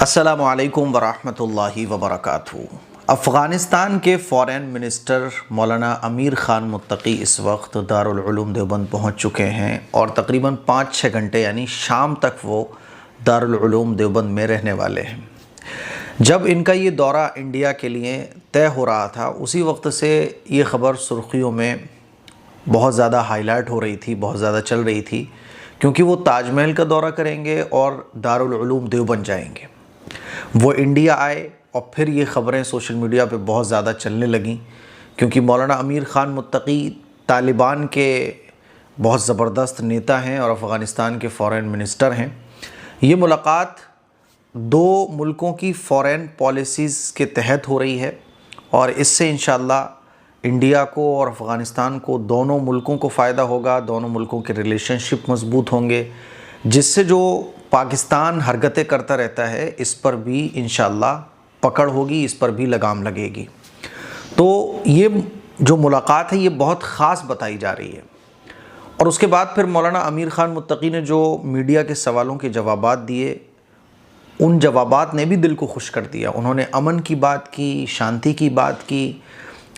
अस्सलामु अलैकुम वरहमतुल्लाहि वबरकातुहू। अफ़ग़ानिस्तान के फ़ॉरेन मिनिस्टर मौलाना अमीर ख़ान मुत्तकी इस वक्त दारुल उलूम देवबंद पहुँच चुके हैं और तकरीबन 5-6 घंटे यानी शाम तक वो दारुल उलूम देवबंद में रहने वाले हैं। जब इनका ये दौरा इंडिया के लिए तय हो रहा था उसी वक्त से ये ख़बर सुर्खियों में बहुत ज़्यादा हाईलाइट हो रही थी, बहुत ज़्यादा चल रही थी, क्योंकि वो ताजमहल का दौरा करेंगे और दारुल उलूम देवबंद जाएंगे। वो इंडिया आए और फिर ये ख़बरें सोशल मीडिया पे बहुत ज़्यादा चलने लगीं, क्योंकि मौलाना अमीर ख़ान मुत्तकी तालिबान के बहुत ज़बरदस्त नेता हैं और अफ़ग़ानिस्तान के फ़ॉरेन मिनिस्टर हैं। ये मुलाकात दो मुल्कों की फ़ॉरेन पॉलिसीज़ के तहत हो रही है और इससे इंशाअल्लाह इंडिया को और अफ़ग़ानिस्तान को, दोनों मुल्कों को फ़ायदा होगा, दोनों मुल्कों के रिलेशनशिप मज़बूत होंगे, जिससे जो पाकिस्तान हरकतें करता रहता है इस पर भी इंशाअल्लाह पकड़ होगी, इस पर भी लगाम लगेगी। तो ये जो मुलाकात है ये बहुत ख़ास बताई जा रही है। और उसके बाद फिर मौलाना अमीर ख़ान मुत्तकी ने जो मीडिया के सवालों के जवाबात दिए, उन जवाबात ने भी दिल को खुश कर दिया। उन्होंने अमन की बात की, शांति की बात की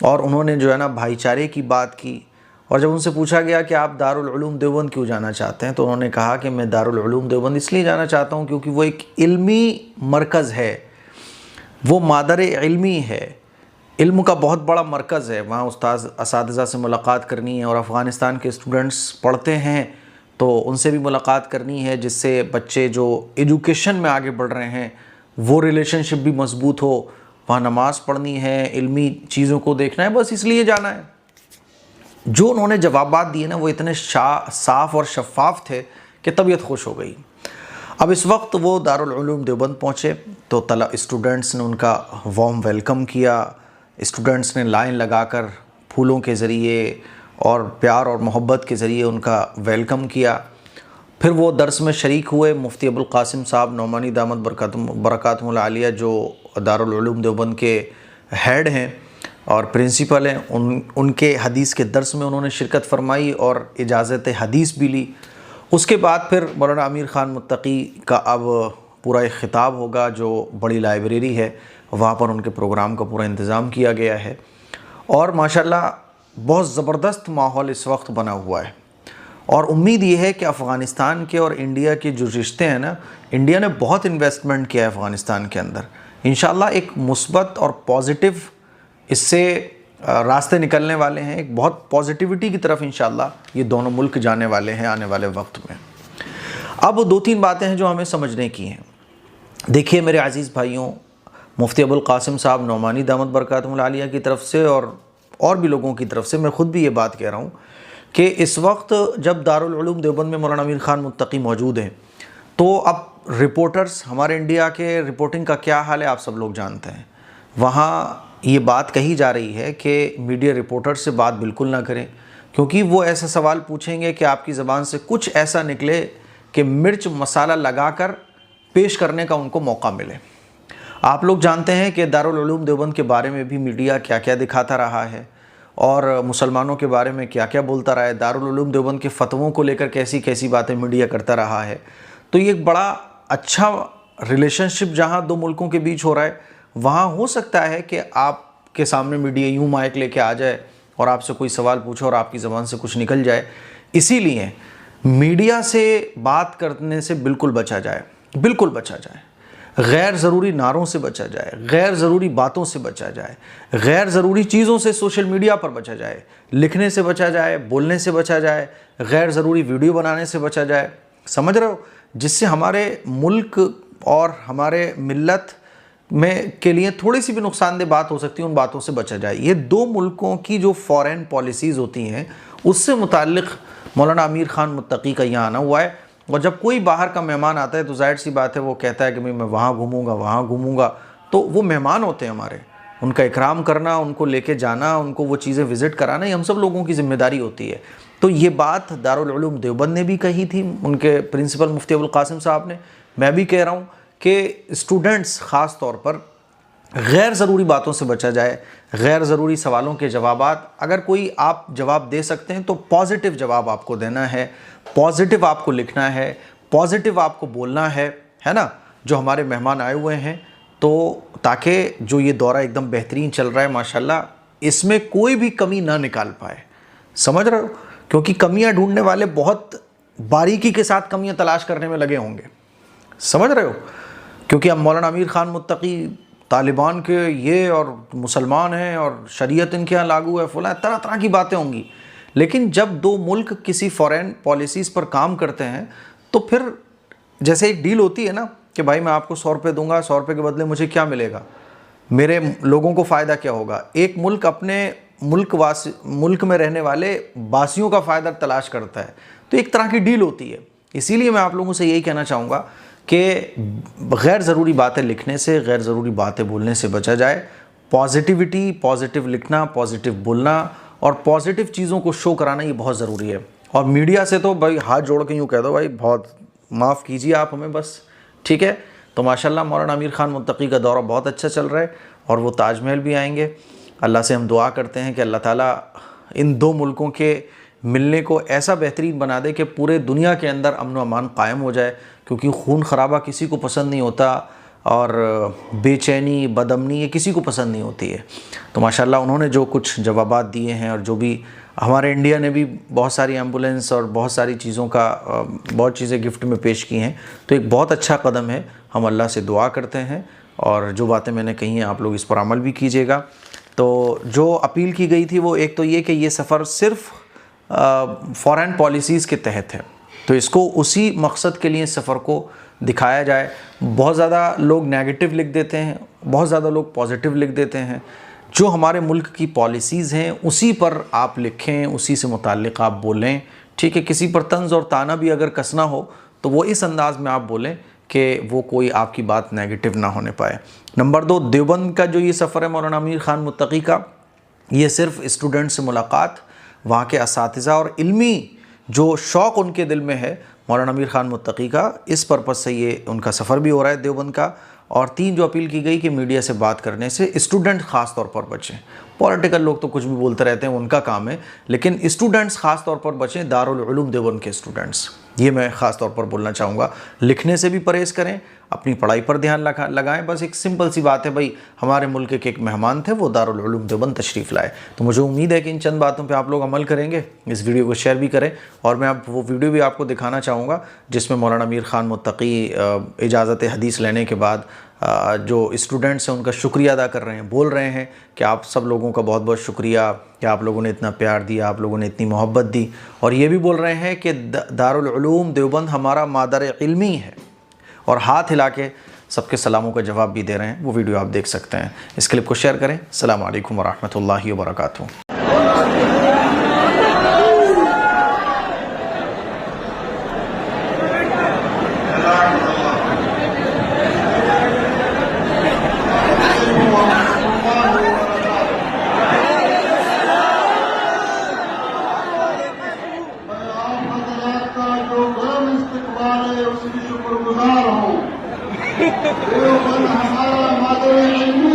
और उन्होंने जो है ना भाईचारे की बात की। और जब उनसे पूछा गया कि आप दारुल उलूम देवबंद क्यों जाना चाहते हैं, तो उन्होंने कहा कि मैं दारुल उलूम देवबंद इसलिए जाना चाहता हूँ क्योंकि वो एक इल्मी मरकज़ है, वो मादर इल्मी है, इल्म का बहुत बड़ा मरकज़ है। वहाँ उस्ताद असातिज़ा से मुलाकात करनी है और अफ़ग़ानिस्तान के स्टूडेंट्स पढ़ते हैं तो उनसे भी मुलाकात करनी है, जिससे बच्चे जो एजुकेशन में आगे बढ़ रहे हैं वो रिलेशनशिप भी मज़बूत हो। वहाँ नमाज़ पढ़नी है, इल्मी चीज़ों को देखना है, बस इसलिए जाना है। जो उन्होंने जवाबात दिए ना वो इतने साफ़ और शफ़ाफ़ थे कि तबीयत खुश हो गई। अब इस वक्त वो दारुल उलूम देवबंद पहुँचे तो स्टूडेंट्स ने उनका वार्म वेलकम किया। स्टूडेंट्स ने लाइन लगाकर फूलों के ज़रिए और प्यार और मोहब्बत के ज़रिए उनका वेलकम किया। फिर वो दर्स में शरीक हुए। मुफ्ती अबुल क़ासिम साहब नौमानी दामत बरकातुहुल आलिया जो दारुल उलूम देवबंद के हेड हैं और प्रिंसिपल हैं, उनके हदीस के दर्स में उन्होंने शिरकत फरमाई और इजाज़त हदीस भी ली। उसके बाद फिर मौलाना अमीर ख़ान मुत्तकी का अब पूरा एक ख़िताब होगा, जो बड़ी लाइब्रेरी है वहाँ पर उनके प्रोग्राम का पूरा इंतज़ाम किया गया है और माशाल्लाह बहुत ज़बरदस्त माहौल इस वक्त बना हुआ है। और उम्मीद ये है कि अफ़ग़ानिस्तान के और इंडिया के जो रिश्ते हैं ना, इंडिया ने बहुत इन्वेस्टमेंट किया है अफ़ग़ानिस्तान के अंदर। इंशाअल्लाह एक मुस्बत और पॉजिटिव इससे रास्ते निकलने वाले हैं, एक बहुत पॉजिटिविटी की तरफ इंशाअल्लाह ये दोनों मुल्क जाने वाले हैं आने वाले वक्त में। अब 2-3 बातें हैं जो हमें समझने की हैं। देखिए मेरे अज़ीज़ भाइयों, मुफ्ती अबुल क़ासिम साहब नौमानी दामत बरकातुहुल आलिया की तरफ से और भी लोगों की तरफ से मैं ख़ुद भी ये बात कह रहा हूँ कि इस वक्त जब दारुल उलूम देवबंद में मौलाना अमीर ख़ान मुत्तकी मौजूद हैं तो अब रिपोर्टर्स, हमारे इंडिया के रिपोर्टिंग का क्या हाल है आप सब लोग जानते हैं। वहाँ ये बात कही जा रही है कि मीडिया रिपोर्टर से बात बिल्कुल ना करें, क्योंकि वो ऐसा सवाल पूछेंगे कि आपकी ज़बान से कुछ ऐसा निकले कि मिर्च मसाला लगाकर पेश करने का उनको मौका मिले। आप लोग जानते हैं कि दारुल उलूम देवबंद के बारे में भी मीडिया क्या क्या दिखाता रहा है और मुसलमानों के बारे में क्या क्या बोलता रहा है, दारुल उलूम देवबंद के फ़तवों को लेकर कैसी कैसी बातें मीडिया करता रहा है। तो ये एक बड़ा अच्छा रिलेशनशिप जहाँ दो मुल्कों के बीच हो रहा है, वहाँ हो सकता है कि आपके सामने मीडिया यूँ माइक लेके आ जाए और आपसे कोई सवाल पूछे और आपकी ज़बान से कुछ निकल जाए। इसीलिए मीडिया से बात करने से बिल्कुल बचा जाए, बिल्कुल बचा जाए। गैर ज़रूरी नारों से बचा जाए, गैर ज़रूरी बातों से बचा जाए, गैर ज़रूरी चीज़ों से सोशल मीडिया पर बचा जाए, लिखने से बचा जाए, बोलने से बचा जाए, गैर ज़रूरी वीडियो बनाने से बचा जाए। समझ रहे हो, जिससे हमारे मुल्क और हमारे मिल्लत में के लिए थोड़ी सी भी नुकसानदेह बात हो सकती है, उन बातों से बचा जाए। ये दो मुल्कों की जो फ़ॉरेन पॉलिसीज़ होती हैं उससे मुताल्लिक़ मौलाना अमीर ख़ान मुत्तकी का यहाँ आना हुआ है। और जब कोई बाहर का मेहमान आता है तो जाहिर सी बात है वो कहता है कि भाई मैं वहाँ घूमूंगा, वहाँ घूमूंगा। तो वो मेहमान होते हैं हमारे, उनका इकराम करना, उनको लेके जाना, उनको वो चीज़ें विज़िट कराना, ये हम सब लोगों की ज़िम्मेदारी होती है। तो ये बात दारुल उलूम देवबंद ने भी कही थी, उनके प्रिंसिपल मुफ्ती अबुल क़ासिम साहब ने। मैं भी कह रहा हूँ कि स्टूडेंट्स ख़ास तौर पर गैर ज़रूरी बातों से बचा जाए, गैर ज़रूरी सवालों के जवाबात अगर कोई आप जवाब दे सकते हैं तो पॉजिटिव जवाब आपको देना है, पॉजिटिव आपको लिखना है, पॉजिटिव आपको बोलना है ना। जो हमारे मेहमान आए हुए हैं, तो ताकि जो ये दौरा एकदम बेहतरीन चल रहा है माशाल्लाह, इसमें कोई भी कमी ना निकाल पाए। समझ रहे हो? क्योंकि कमियां ढूंढने वाले बहुत बारीकी के साथ कमियां तलाश करने में लगे होंगे। समझ रहे हो? क्योंकि अब मौलाना अमीर ख़ान मुत्तकी तालिबान के ये और मुसलमान हैं और शरीयत इनके यहाँ लागू है, फुला, तरह तरह की बातें होंगी। लेकिन जब दो मुल्क किसी फॉरेन पॉलिसीज़ पर काम करते हैं तो फिर जैसे एक डील होती है ना कि भाई मैं आपको 100 रुपये दूंगा, 100 रुपये के बदले मुझे क्या मिलेगा, मेरे लोगों को फ़ायदा क्या होगा। एक मुल्क अपने मुल्क में रहने वाले वासियों का फ़ायदा तलाश करता है, तो एक तरह की डील होती है। इसीलिए मैं आप लोगों से यही कहना चाहूँगा कि गैर ज़रूरी बातें लिखने से, गैर ज़रूरी बातें बोलने से बचा जाए। पॉजिटिविटी, पॉजिटिव लिखना, पॉजिटिव बोलना और पॉजिटिव चीज़ों को शो कराना ये बहुत ज़रूरी है। और मीडिया से तो भाई हाथ जोड़ के यूँ कह दो भाई बहुत माफ़ कीजिए आप हमें बस, ठीक है। तो माशाल्लाह मौलाना अमीर ख़ान मुत्तकी का दौरा बहुत अच्छा चल रहा है और वो ताजमहल भी आएंगे। अल्लाह से हम दुआ करते हैं कि अल्लाह ताला इन दो मुल्कों के मिलने को ऐसा बेहतरीन बना दे कि पूरे दुनिया के अंदर अमन व अमान कायम हो जाए, क्योंकि खून खराबा किसी को पसंद नहीं होता और बेचैनी, बदअमनी ये किसी को पसंद नहीं होती है। तो माशाल्लाह उन्होंने जो कुछ जवाबात दिए हैं और जो भी हमारे इंडिया ने भी बहुत सारी एम्बुलेंस और बहुत सारी चीज़ों का बहुत चीज़ें गिफ्ट में पेश की हैं, तो एक बहुत अच्छा कदम है। हम अल्लाह से दुआ करते हैं और जो बातें मैंने कही हैं आप लोग इस पर अमल भी कीजिएगा। तो जो अपील की गई थी वो एक तो ये कि ये सफ़र सिर्फ़ फ़ॉरेन पॉलिसीज़ के तहत है, तो इसको उसी मकसद के लिए सफ़र को दिखाया जाए। बहुत ज़्यादा लोग नेगेटिव लिख देते हैं, बहुत ज़्यादा लोग पॉजिटिव लिख देते हैं। जो हमारे मुल्क की पॉलिसीज़ हैं उसी पर आप लिखें, उसी से मुताल्लिक़ आप बोलें, ठीक है। किसी पर तंज़ और ताना भी अगर कसना हो तो वो इस अंदाज़ में आप बोलें कि वो कोई आपकी बात नेगेटिव ना होने पाए। नंबर 2, देवबंद का जो ये सफ़र है मौलाना अमीर ख़ान मुत्तकी का, ये सिर्फ़ स्टूडेंट से मुलाकात, वहाँ के असातिज़ा और इल्मी जो शौक़ उनके दिल में है मौलाना अमीर ख़ान मुत्तकी का, इस पर्पज़ से ये उनका सफ़र भी हो रहा है देवबंद का। और 3, जो अपील की गई कि मीडिया से बात करने से स्टूडेंट ख़ास तौर पर बचें। पॉलिटिकल लोग तो कुछ भी बोलते रहते हैं, उनका काम है, लेकिन स्टूडेंट्स ख़ास तौर पर बचें, दारुल उलूम देवबंद के स्टूडेंट्स, ये मैं ख़ास तौर पर बोलना चाहूँगा। लिखने से भी परहेज़ करें, अपनी पढ़ाई पर ध्यान लगाएं। बस एक सिंपल सी बात है भाई, हमारे मुल्क के एक मेहमान थे, वो दारुल उलूम देवबंद तशरीफ़ लाए। तो मुझे उम्मीद है कि इन चंद बातों पे आप लोग अमल करेंगे। इस वीडियो को शेयर भी करें और मैं अब वो वीडियो भी आपको दिखाना चाहूँगा जिसमें मौलाना अमीर ख़ान मुत्तकी इजाज़त हदीस लेने के बाद जो स्टूडेंट्स हैं उनका शुक्रिया अदा कर रहे हैं, बोल रहे हैं कि आप सब लोगों का बहुत बहुत शुक्रिया कि आप लोगों ने इतना प्यार दिया, आप लोगों ने इतनी मोहब्बत दी। और ये भी बोल रहे हैं कि दारुल उलूम देवबंद हमारा मादर इल्मी है, और हाथ हिला के सबके सलामों का जवाब भी दे रहे हैं। वो वीडियो आप देख सकते हैं। इस क्लिप को शेयर करें। अस्सलामु अलैकुम वरहमतुल्लाहि वबरकातुहू। शुक्रगुजार हूँ। हमारा मादर इल्मी